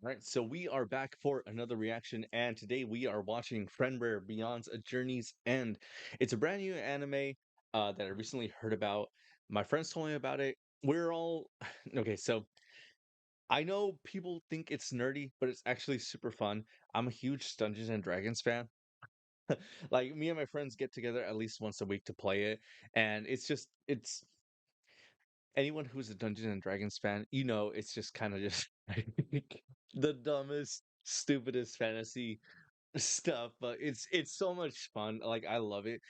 All right, so we are back for another reaction, and today we are watching FREIREN Beyond a Journey's End. It's a brand new anime that I recently heard about. My friends told me about it. We're all okay. So I know people think it's nerdy, but it's actually super fun. I'm a huge Dungeons and Dragons fan. Like me and my friends get together at least once a week to play it, and it's anyone who's a Dungeons and Dragons fan, it's just kind of just like the dumbest, stupidest fantasy stuff, but it's so much fun. Like I love it.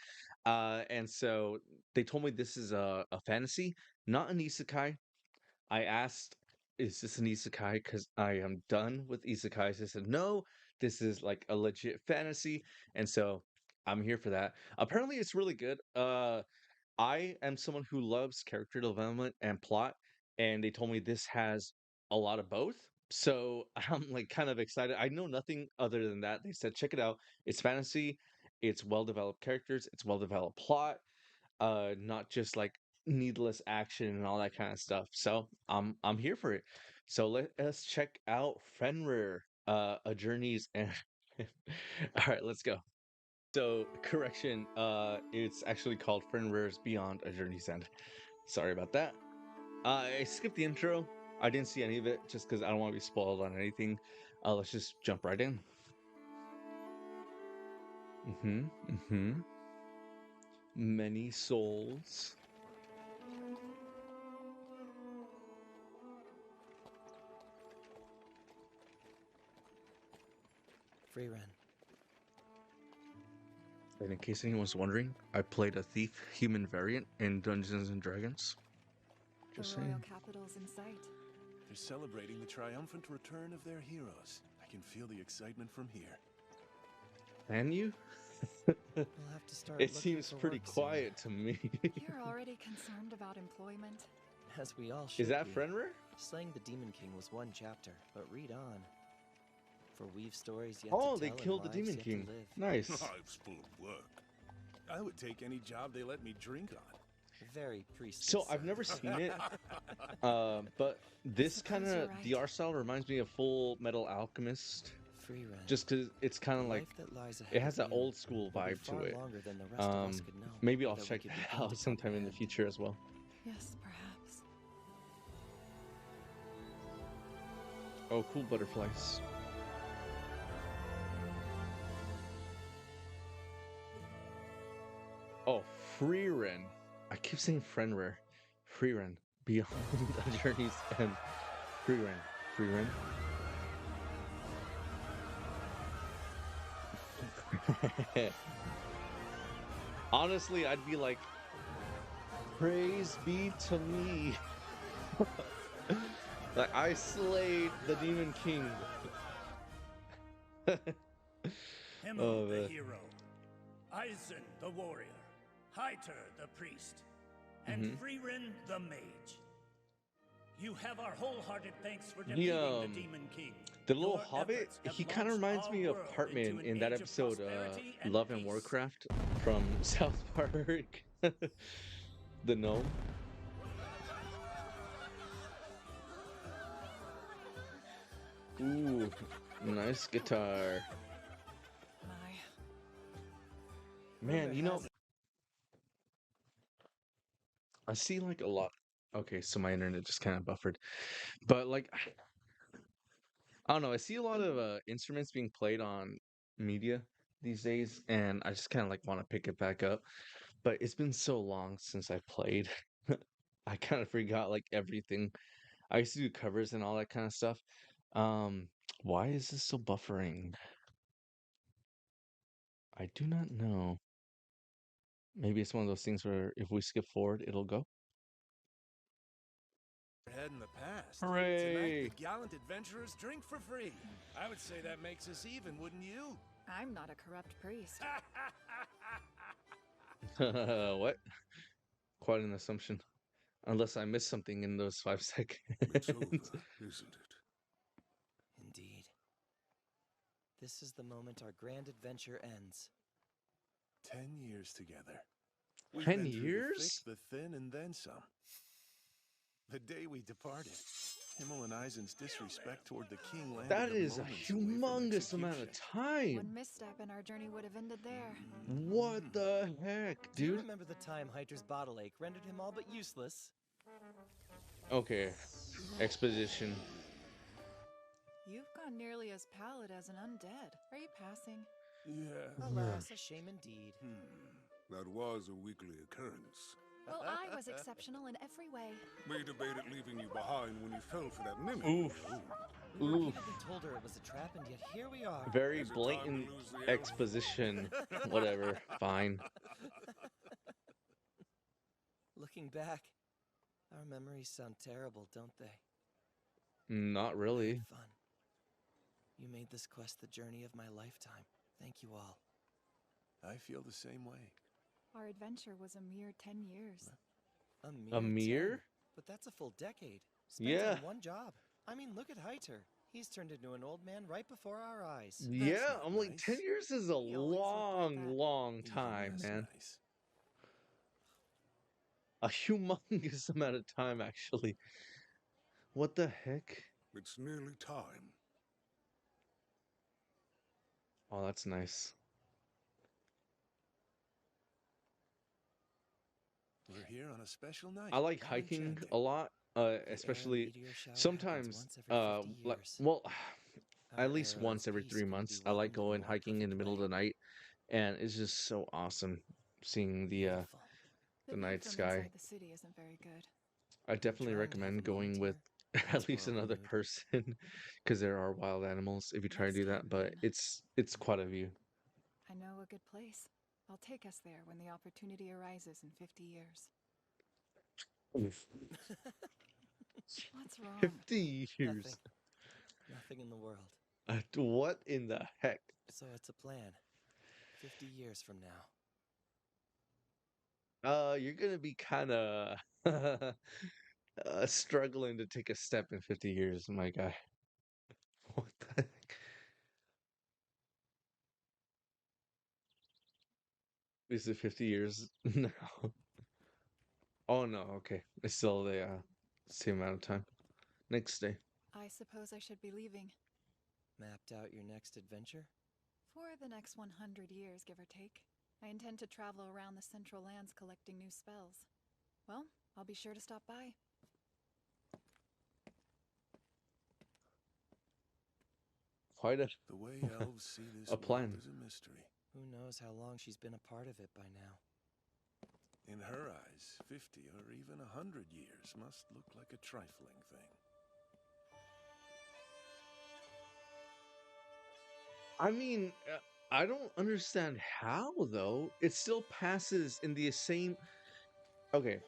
And so they told me this is a fantasy, not an isekai. I asked, is this an isekai? Because I am done with isekais. They said, no, this is like a legit fantasy. And so I'm here for that. Apparently it's really good. I am someone who loves character development and plot, and they told me this has a lot of both. So I'm like kind of excited. I know nothing other than that. They said check it out. It's fantasy, it's well developed characters, it's well developed plot, not just like needless action and all that kind of stuff. So I'm here for it. So let us check out Fenrir, a journey's and all right, let's go. So, correction, it's actually called Fenrir's Beyond a Journey's End. Sorry about that. I skipped the intro. I didn't see any of it just because I don't want to be spoiled on anything. Let's just jump right in. Mm-hmm. Mm-hmm. Many souls. FREIREN. And in case anyone's wondering, I played a thief human variant in Dungeons and Dragons. The Just royal saying. capital's in sight. They're celebrating the triumphant return of their heroes. I can feel the excitement from here. Can you? We'll have to start It looking seems for pretty work soon. quiet to me. You're already concerned about employment? As we all should Is that be. Fenrir? Slaying the Demon King was one chapter, but read on. For we've stories yet Oh, to they tell killed the and lives Demon yet King. to live. Nice. Life's full of work. I would take any job they let me drink on. Very priestly. So I've son. never seen it, but this kind Suppose you're of right. the art style reminds me of Full Metal Alchemist, FREIREN. just because it's kind The of like life that lies ahead it has of that you old school will be vibe to far it. longer than the rest of us could know, Maybe or I'll that we check could that begin out to sometime in the comprehend. future as well. Yes, perhaps. Oh, cool butterflies. Oh, FREIREN. I keep saying Fenrir. FREIREN. Beyond the Journey's End. FREIREN. FREIREN. Honestly, I'd be like, praise be to me. Like, I slayed the Demon King. Himmel Oh, the man. hero, Eisen the warrior, Hyter the priest, and FREIREN the mage. You have our wholehearted thanks for defeating the Demon King. The little Your hobbit, efforts have he kind of launched reminds our me of world Cartman into an in that age of episode, prosperity Love and peace. Warcraft from South Park. The gnome. Ooh, nice guitar. My. Man, Rumor has it- I see like a lot. Okay, so my internet just kind of buffered. But like, I don't know, I see a lot of instruments being played on media these days, and I just kind of like want to pick it back up. But it's been so long since I played. I kind of forgot like everything. I used to do covers and all that kind of stuff. Um, why is this so buffering? I do not know. Maybe it's one of those things where if we skip forward, it'll go. Head in the past. Hooray! Tonight, the gallant adventurers drink for free. I would say that makes us even, wouldn't you? I'm not a corrupt priest. What? Quite an assumption. Unless I missed something in those 5 seconds. It's over, isn't it? Indeed. This is the moment our grand adventure ends. 10 years together. We've 10 been through years? the thick, the thin, and then some. The day we departed, Himmel and Eisen's disrespect toward the king landed That them is a moments away from humongous amount of execution. time. One misstep and our journey would have ended there. What the heck, Do you dude? remember the time Heiter's bottle ache rendered him all but useless? Okay, exposition. You've gone nearly as pallid as an undead. Are you passing? Yeah. Alas, a shame indeed. That was a weekly occurrence. Well, I was exceptional in every way. We debated leaving you behind when you fell for that mimic. Oof. We Oof. repeatedly told her it was a trap, and yet here we are. Very Is it time to blatant lose the elf? exposition. Whatever. Fine. Looking back, our memories sound terrible, don't they? Not really. Fun. You made this quest the journey of my lifetime. Thank you all. I feel the same way. Our adventure was a mere 10 years. A A mere? 10, but that's a full decade. Spent Yeah. on one job. I mean, look at Heiter. He's turned into an old man right before our eyes. Yeah, not I'm like, nice. 10 years is a He always looked like that. long Even time, less man. nice. A humongous amount of time, actually. What the heck? It's nearly time. Oh, that's nice. We're here on a special night. I like How hiking enchanting. a lot, The Era especially meteor shower happens sometimes, once every 50 like, years. well, Our at least era of once every peace 3 couldn't be months. I like welcomed in a going more hiking in the perfect middle of way. the night, and it's just so awesome seeing the Beautiful. the view night from sky. inside the city isn't very good. I definitely Trying to have a recommend moment going with here. at Let's least borrow a another mood. person, because there are wild animals if you try to Next do time, that. But then. it's quite a view. I know a good place. I'll take us there when the opportunity arises in 50 years. What's wrong? 50 years. Nothing. Nothing in the world. What in the heck? So it's a plan. 50 years from now. You're gonna be kind of struggling to take a step in 50 years, my guy. What the heck? Is it 50 years? No. Oh no, okay. It's still the same amount of time. Next day. I suppose I should be leaving. Mapped out your next adventure? For the next 100 years, give or take. I intend to travel around the Central Lands collecting new spells. Well, I'll be sure to stop by. Quite a The way elves see this A plan. world is a mystery. Who knows how long she's been a part of it by now? In her eyes, 50 or even 100 years must look like a trifling thing. I mean, I don't understand how though. It still passes in the same. Okay.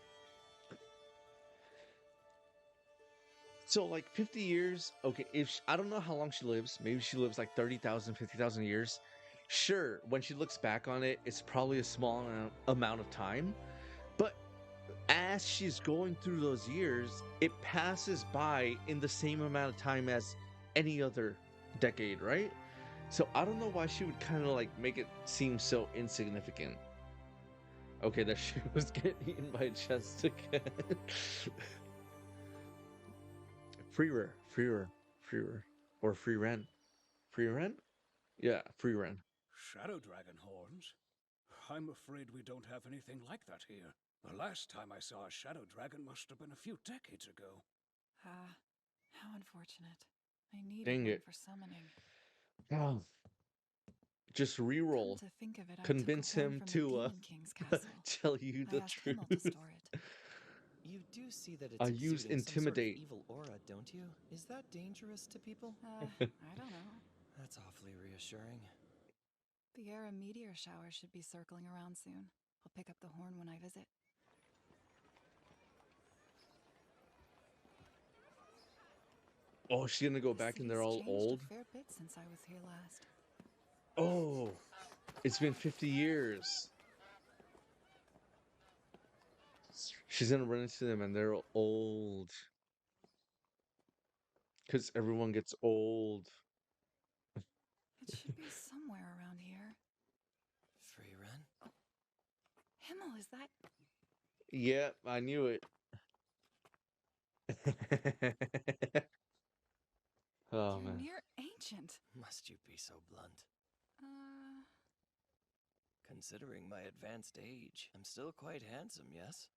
So like 50 years, okay, I don't know how long she lives. Maybe she lives like 30,000, 50,000 years. Sure, when she looks back on it, it's probably a small amount of time. But as she's going through those years, it passes by in the same amount of time as any other decade, right? So I don't know why she would kind of like make it seem so insignificant. Okay, there she was getting eaten by a chest again. FREIREN, or FREIREN. FREIREN? Yeah, FREIREN. Shadow dragon horns? I'm afraid we don't have anything like that here. The last time I saw a shadow dragon must have been a few decades ago. Ah, how unfortunate. I need Dang one it. for summoning. Oh. Just Come re-roll. to think of it, I Convince took a horn him from the to Demon King's castle. tell you I the asked truth. Himmel to store it. You do see that it's I use exuding some sort of intimidate. evil aura, don't you? Is that dangerous to people? I don't know. That's awfully reassuring. The Era meteor shower should be circling around soon. I'll pick up the horn when I visit. Oh, she's gonna go The back and they're city's all changed old? a fair bit since I was here last. Oh, it's been 50 years. She's gonna run into them and they're old. Because everyone gets old. It should be somewhere around here. FREIREN? Himmel, is that... Yep, I knew it. you'd be so blunt. Uh, Considering my advanced age, I'm still quite handsome, yes?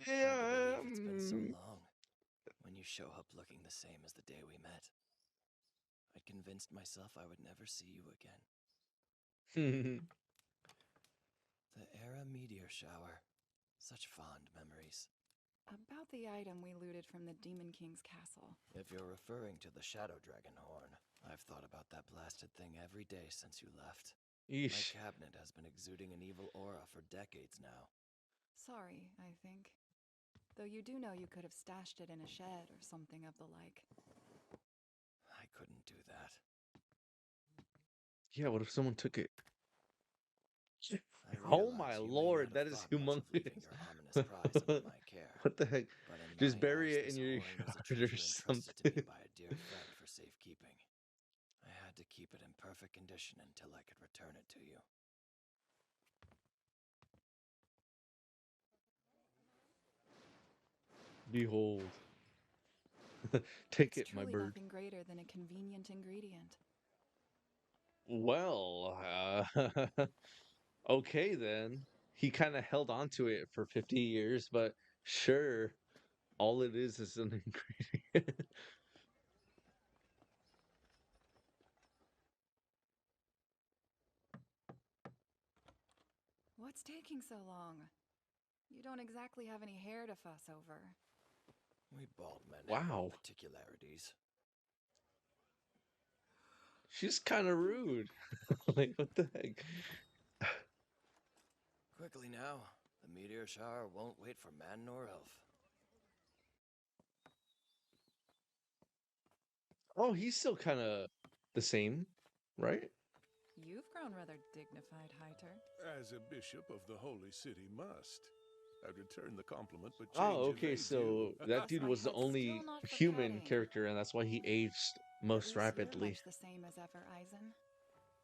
Hard to Yeah. believe it's been so long. When you show up looking the same as the day we met, I'd convinced myself I would never see you again. The Era meteor shower. Such fond memories. about the item we looted from the Demon King's castle. If you're referring to the Shadow Dragon horn, I've thought about that blasted thing every day since you left. My Yeesh. cabinet has been exuding an evil aura for decades now. Sorry, I think. Though you do know you could have stashed it in a shed or something of the like. I couldn't do that. Yeah, what if someone took it? I Oh my realize you may lord, not that have is thought much of leaving humongous. your ominous prize under my care. What the heck? But in Just my bury eyes, it in this your horn was a yard or treasure entrusted to me something. by a dear friend for safekeeping. I had to keep it in perfect condition until I could return it to you. Behold. Take It's it, my truly bird. nothing greater than a convenient ingredient. Well, okay then. He kind of held on to it for 50 years, but sure, all it is an ingredient. What's taking so long? You don't exactly have any hair to fuss over. We bald men have our Wow. particularities. She's kind of rude. Like, what the heck? Quickly now, the meteor shower won't wait for man nor elf. Oh, he's still kind of the same, right? You've grown rather dignified, Hyter. As a bishop of the holy city must. I'd return the compliment, but Oh, change okay, evades you. so that Guess dude my was the head's only still not for human cutting. character, and that's why he aged At most least you're rapidly. much the same as ever, Eisen.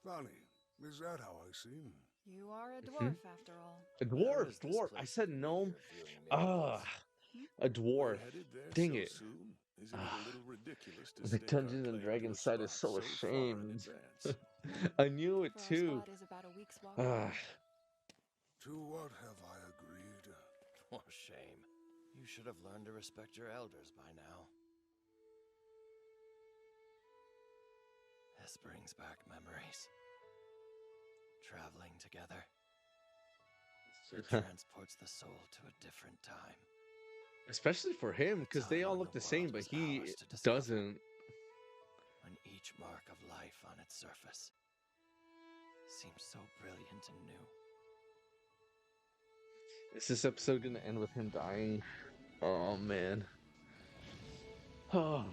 Funny, is that how I seem? You are a Mhm. dwarf, after all. A Where dwarf, is this dwarf. I place said of gnome. meteor viewing Ah, miracles? a We're dwarf. headed there Dang so it. soon. Isn't it Ah, a little ridiculous to the stake Dungeons our and claim to Dragons a side is spot so so far in ashamed. advance? I knew it For our too. spot is about a week's walk Ah, away. To what have I agreed? For shame. You should have learned to respect your elders by now. This brings back memories. Traveling together. It transports the soul to a different time. especially for him, because they Time all when look the the same, world but was he ours to discover. doesn't. When each mark of life on its surface seems so brilliant and new. Is this episode gonna end with him dying? Oh man. Oh.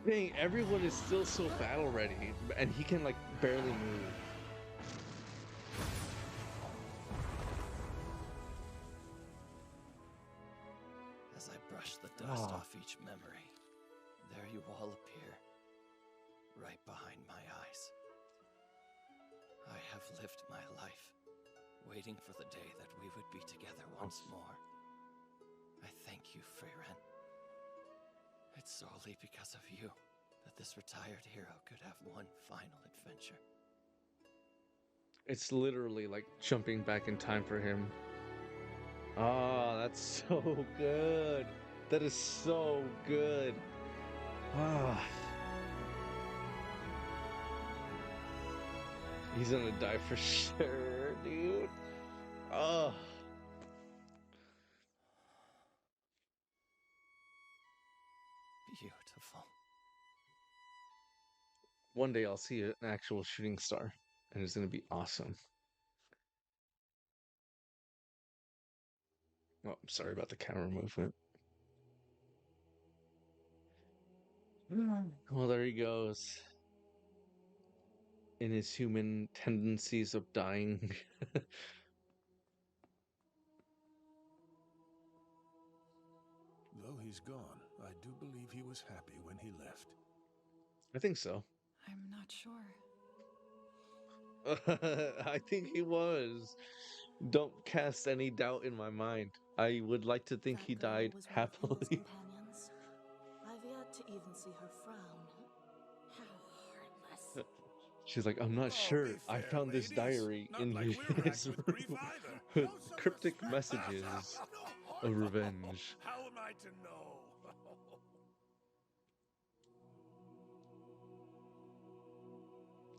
Dang, everyone is still so battle ready, and he can like barely move. As I brush the dust Ah. off each memory, there you all appear, right behind my eyes. I have lived my life, waiting for the day that we would be together once more. I thank you, FREIREN. It's solely because of you that this retired hero could have one final adventure. It's literally like jumping back in time for him. Ah, that's so good. That is so good. Ah. He's gonna die for sure, dude. Oh. Beautiful. One day I'll see an actual shooting star, and it's gonna be awesome. Oh, I'm sorry about the camera movement. Well, there he goes. In his human tendencies of dying. Though he's gone, I do believe he was happy when he left. I think so. I'm not sure. I think he was. Don't cast any doubt in my mind. I would like to think That he girl died was one of Hill's happily. companions. to even see her frown. How heartless. She's like, I'm not Oh, be sure. I fair, found this ladies. diary Not in like we're racked his with grief room either. with How's some cryptic respect? messages of revenge. How am I to know?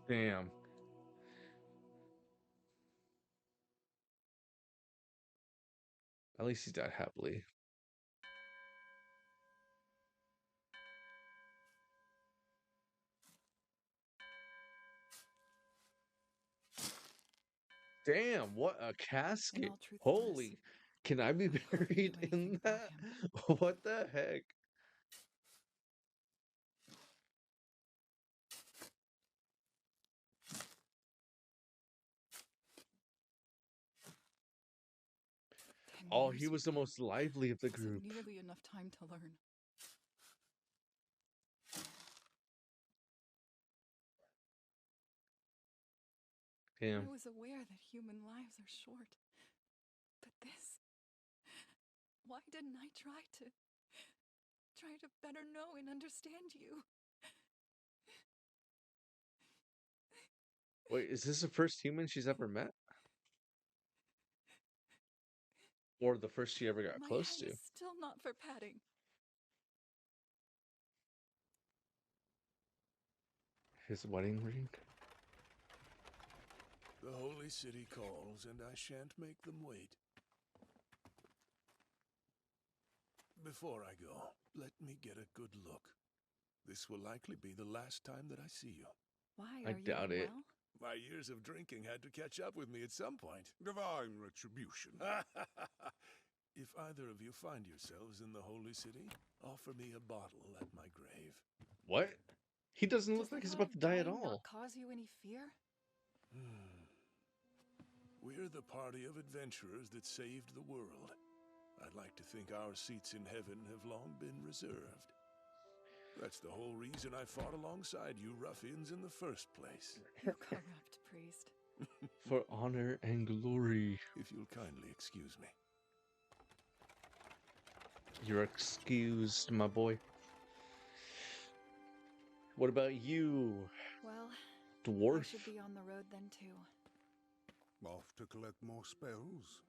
Damn. At least he died happily. Damn, what a In casket. all truthfulness, Holy, can I be I hardly buried knew anything in about that? him. What the heck? Oh, he was the most lively of the group. Isn't nearly enough time to learn. Damn. I was aware that human lives are short. But this... Why didn't I try to better know and understand you? Wait, is this the first human she's ever met? Or the first she ever got My close head to? is still not for patting. His wedding ring? The holy city calls, and I shan't make them wait. Before I go, let me get a good look. This will likely be the last time that I see you. Why I are you doubt it. unwell? My years of drinking had to catch up with me at some point. Divine retribution. If either of you find yourselves in the holy city, offer me a bottle at my grave. What? He doesn't Does look the like he's thought about of to die at dying not all. cause you any fear? We're the party of adventurers that saved the world. I'd like to think our seats in heaven have long been reserved. That's the whole reason I fought alongside you ruffians in the first place. You corrupt priest. For honor and glory. If you'll kindly excuse me. You're excused, my boy. What about you, Well, dwarf? I should be on the road then too. Off to collect more spells.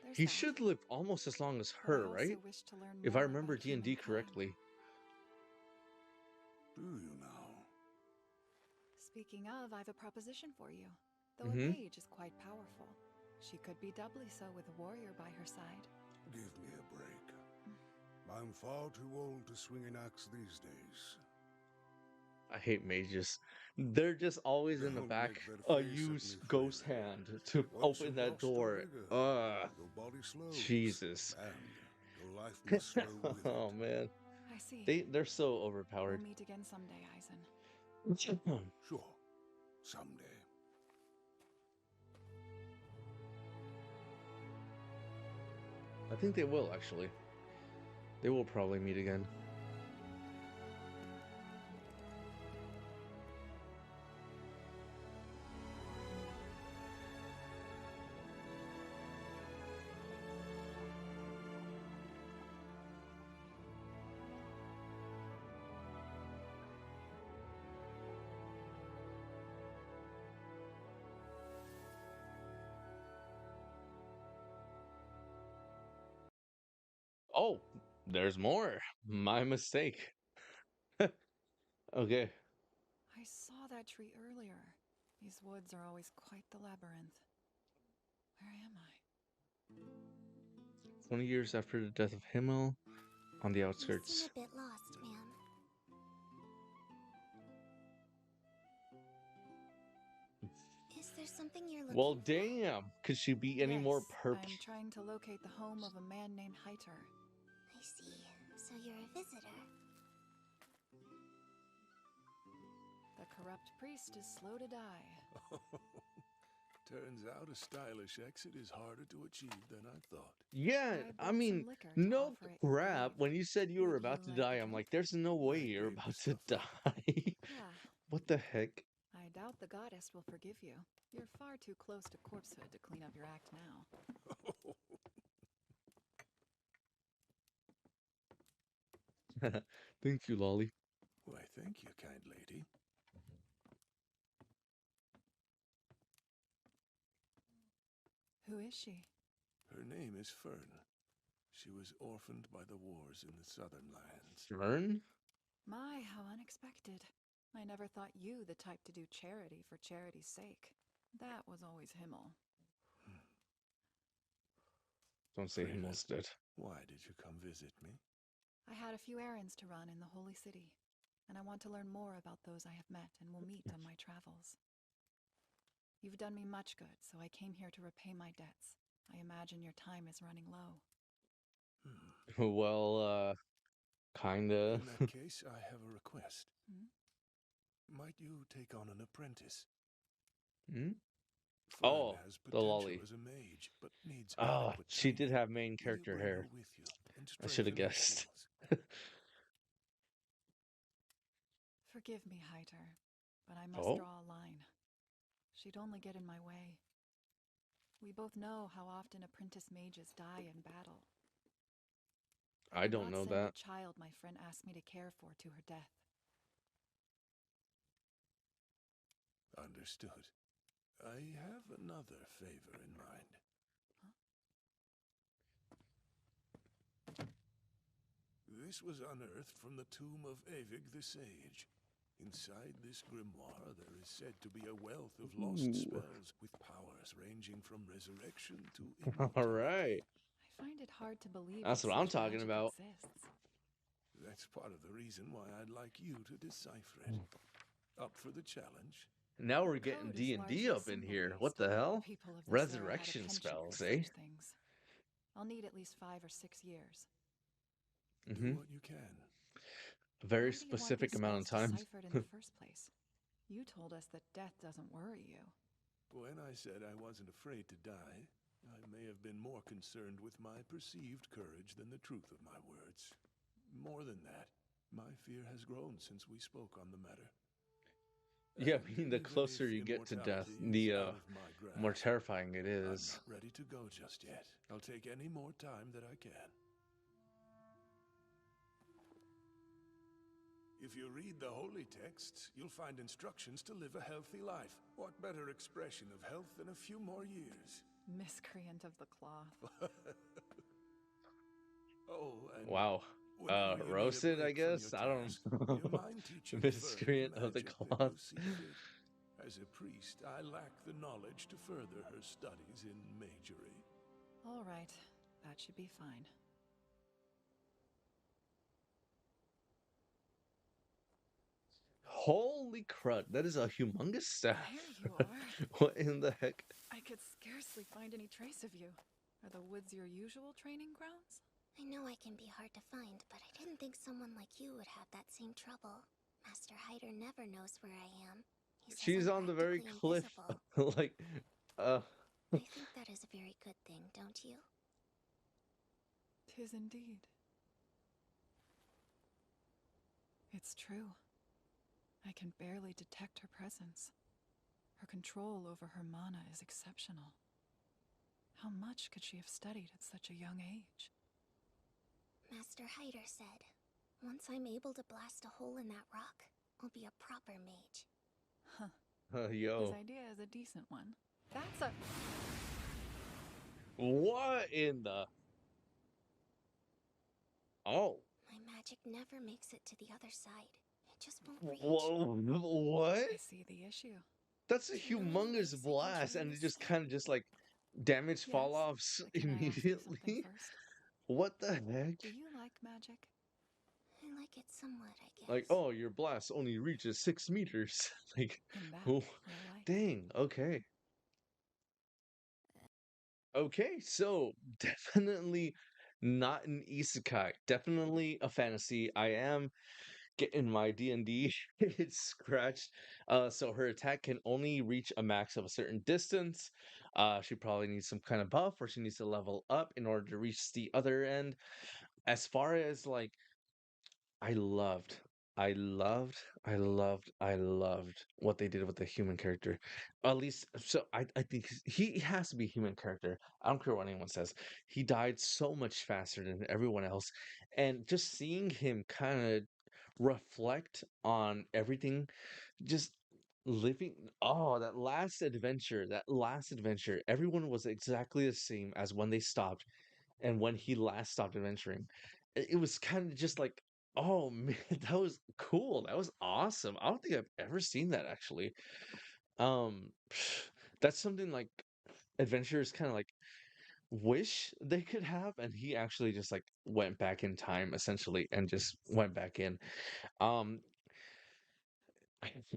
There's He that. should live almost as long as But I her, also right? wish to learn If I more remember about D&D humankind. correctly. Do you now? Speaking of, I've a proposition for you. Though Mm-hmm. a mage is quite powerful, she could be doubly so with a warrior by her side. Give me a break. I'm far too old to swing an axe these days. I hate mages. They're just always in the Don't back. make that face at Use me, ghost Freire. hand to Once open you've that lost the door. vigor, your body slows. Jesus. And your life must slow with it. Oh man. I see. They're so We'll overpowered. meet again someday, Eisen. Sure. Someday. I think they will actually. They will probably meet again. Oh, there's more. My mistake. Okay. I saw that tree earlier. These woods are always quite the labyrinth. Where am I? 20 years after the death of Himmel, on the You outskirts. seem a bit lost, ma'am. Is there something you're looking Well, for? damn. Could she be any more Yes, I'm trying to locate the home of a man named Heiter. I see. So you're a visitor. The corrupt priest is slow to die. Turns out a stylish exit is harder to achieve than I thought. Yeah, I I brought mean, some liquor to no offer at your crap. grave. When you said you were Would about to you like die, a I'm like, drink? there's no way I you're gave the about to stuff up. die. Yeah, What the heck? I doubt the goddess will forgive you. You're far too close to corpsehood to clean up your act now. Thank you, Lolly. Why, thank you, kind lady. Who is she? Her name is Fern. She was orphaned by the wars in the southern lands. Fern? My, how unexpected. I never thought you the type to do charity for charity's sake. That was always Himmel. Don't say FREIREN, Himmel's dead. why did you come visit me? I had a few errands to run in the Holy City, and I want to learn more about those I have met and will meet on my travels. You've done me much good, so I came here to repay my debts. I imagine your time is running low. Well, kinda. In that case, I have a request. Hmm? Might you take on an apprentice? Hmm? Fern Oh, has the potential Lolly. as a mage, but needs Oh, adequate she did training. have main Will you character bring her hair. with you and I should have strengthen her guessed. skills? Forgive me, Heiter, but I must Oh? draw a line. She'd only get in my way. We both know how often apprentice mages die in battle. I could don't not know send that. the child my friend asked me to care for to her death. Understood. I have another favor in mind. This was unearthed from the tomb of Avig the Sage. Inside this grimoire, there is said to be a wealth of lost Ooh. spells with powers ranging from resurrection to All right. immortality. I find it hard to believe That's that what I'm such talking magic about. exists. That's part of the reason why I'd like you to decipher it. Up for the challenge? Now Your we're getting code is D&D largely up in here. What symbol-based. the hell? People of this era had a Resurrection penchant for spells, eh? such things. I'll need at least 5 or 6 years. Do Mm-hmm. what you can. A very Why do you want these specific amount spells of time. deciphered in the first place? You told us that death doesn't worry you. When I said I wasn't afraid to die, I may have been more concerned with my perceived courage than the truth of my words. More than that, my fear has grown since we spoke on the matter. Yeah, And I mean, the even closer if you get to death, immortality is the out of my more grasp, terrifying it I'm is. not ready to go just yet. I'll take any more time that I can. If you read the holy texts, you'll find instructions to live a healthy life. What better expression of health than a few more years? Miscreant of the cloth. Oh, and Wow. whenever you need a Roasted, I break from your guess? I don't task, know. you mind teaching Fern Miscreant the of the magic that cloth. you see fit. As a priest, I lack the knowledge to further her studies in magery. All right, that should be fine. Holy crud, that is a humongous staff. There you are. What in the heck? I could scarcely find any trace of you. Are the woods your usual training grounds? I know I can be hard to find, but I didn't think someone like you would have that same trouble. Master Hyder never knows where I am. He says She's I'm on the very practically cliff. invisible. Like, uh, I think that is a very good thing, don't you? 'Tis indeed. It's true. I can barely detect her presence. Her control over her mana is exceptional. How much could she have studied at such a young age? Master Hyder said, once I'm able to blast a hole in that rock, I'll be a proper mage. Huh. His yo. idea is a decent one. That's a... What in the... Oh. My magic never makes it to the other side. It just won't reach. Whoa, what? I see the issue. That's a Do you know any humongous ways I can blast, train and it this just skill? kind of just like damage Yes, fall offs but can I ask you something immediately. first? What the heck? Do you like magic? I like it somewhat, I guess. Like, oh, your blast only reaches 6 meters. Like, In that, oh, we're alike. dang, okay. Okay, so definitely not an isekai. Definitely a fantasy. I am getting my D&D it's scratched. So her attack can only reach a max of a certain distance. She probably needs some kind of buff, or she needs to level up in order to reach the other end. As far as like, I loved I loved what they did with the human character. At least, so I think he has to be a human character. I don't care what anyone says. He died so much faster than everyone else, and just seeing him kind of reflect on everything, just living. Oh, that last adventure, everyone was exactly the same as when they stopped and when he last stopped adventuring. It was kind of just like, oh man, that was cool. That was awesome. I don't think I've ever seen that actually. Um, that's something like adventurers kind of like wish they could have, and he actually just like went back in time essentially and just went back in. Um,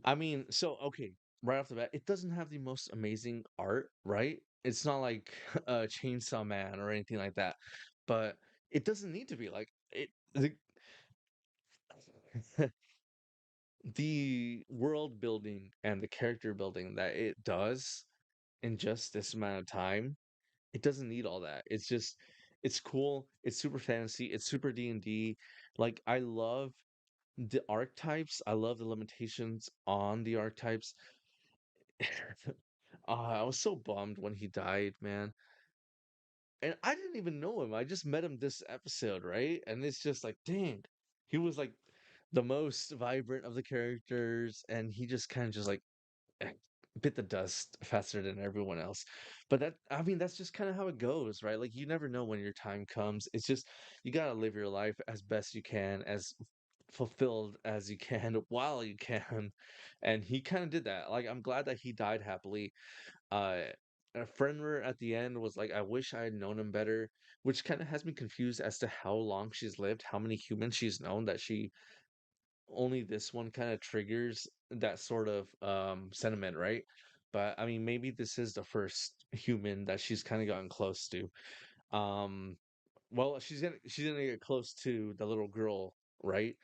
I mean, so okay, right off the bat, it doesn't have the most amazing art, right? It's not like Chainsaw Man or anything like that, but it doesn't need to be like it. The world building and the character building that it does in just this amount of time, it doesn't need all that. It's just, it's cool. It's super fantasy. It's super D&D. Like I love the archetypes. I love the limitations on the archetypes. I was so bummed when he died, man. And I didn't even know him. I just met him this episode, right? And it's just like, dang, he was like the most vibrant of the characters, and he just kind of just like eh, bit the dust faster than everyone else. But that, I mean, that's just kind of how it goes, right? Like you never know when your time comes. It's just you gotta live your life as best you can, as fulfilled as you can while you can. And he kind of did that. Like I'm glad that he died happily. uh Frenrer at the end was like, I wish I had known him better, which kind of has me confused as to how long she's lived, how many humans she's known, that she only this one kind of triggers that sort of sentiment, right? But I mean, maybe this is the first human that she's kind of gotten close to. Um, well, she's gonna get close to the little girl, right?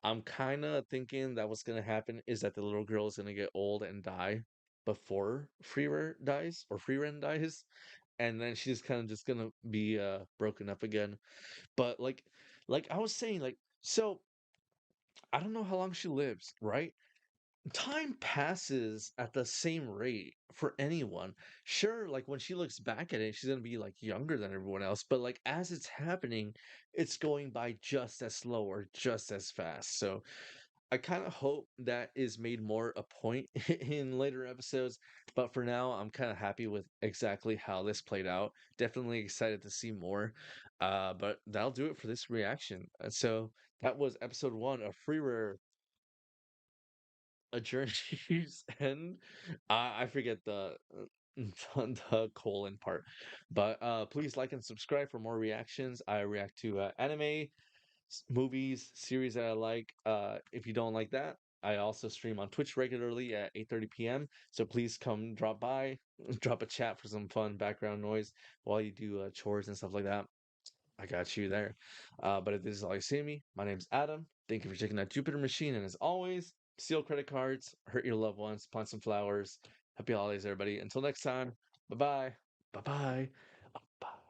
I'm kind of thinking that what's gonna happen is that the little girl is gonna get old and die before FREIREN dies, and then she's kind of just gonna be broken up again. But like I was saying, like so I don't know how long she lives, right? Time passes at the same rate for anyone. Sure, like when she looks back at it, she's gonna be like younger than everyone else, but like as it's happening, it's going by just as slow or just as fast. So I kind of hope that is made more a point in later episodes, but for now, I'm kind of happy with exactly how this played out. Definitely excited to see more. But that'll do it for this reaction. So that was episode 1 of Free Rare, A Journey's End. I forget the the colon part, but please like and subscribe for more reactions. I react to anime, movies, series that I like. If you don't like that, I also stream on Twitch regularly at 8:30 p.m. So please come drop by, drop a chat for some fun background noise while you do chores and stuff like that. I got you there. But if this is all you see me, my name's Adam. Thank you for checking out Jupiter Machine. And as always, steal credit cards, hurt your loved ones, plant some flowers. Happy holidays, everybody. Until next time, bye bye. Bye bye. Bye.